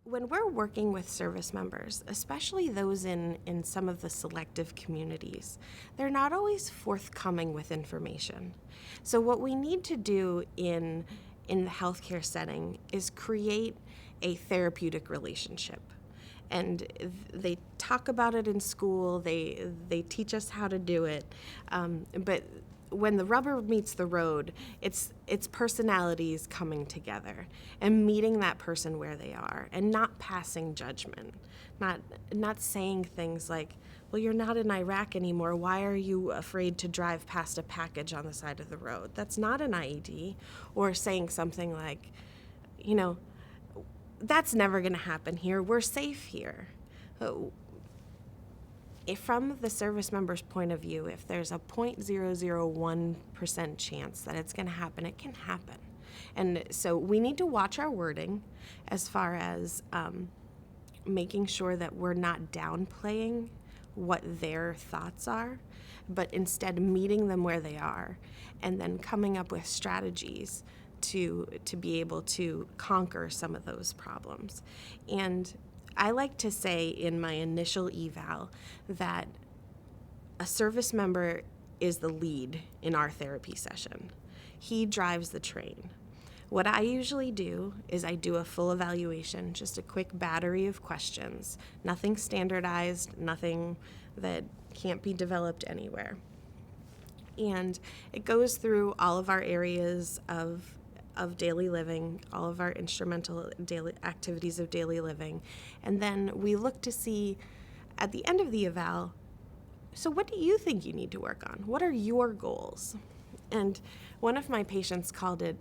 When we're working with service members, especially those in some of the selective communities, they're not always forthcoming with information. So what we need to do in the healthcare setting is create a therapeutic relationship. And they talk about it in school, they teach us how to do it, but when the rubber meets the road, it's personalities coming together and meeting that person where they are and not passing judgment, not saying things like, well, you're not in Iraq anymore, why are you afraid to drive past a package on the side of the road? That's not an IED. Or saying something like, that's never going to happen here, we're safe here. From the service member's point of view, if there's a 0.001% chance that it's going to happen, it can happen. And so we need to watch our wording as far as making sure that we're not downplaying what their thoughts are, but instead meeting them where they are and then coming up with strategies to be able to conquer some of those problems. And I like to say in my initial eval that a service member is the lead in our therapy session. He drives the train. What I usually do is I do a full evaluation, just a quick battery of questions, nothing standardized, nothing that can't be developed anywhere. And it goes through all of our areas of daily living, all of our instrumental daily activities of daily living. And then we look to see at the end of the eval, so what do you think you need to work on? What are your goals? And one of my patients called it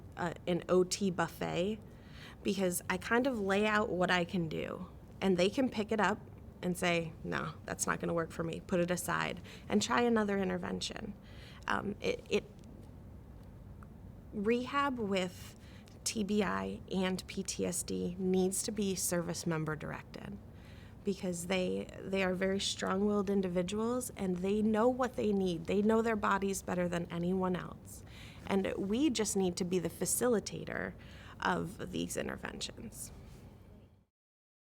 an OT buffet because I kind of lay out what I can do and they can pick it up and say, no, that's not going to work for me, put it aside and try another intervention. Rehab with TBI and PTSD needs to be service member directed because they are very strong-willed individuals and they know what they need. They know their bodies better than anyone else. And we just need to be the facilitator of these interventions.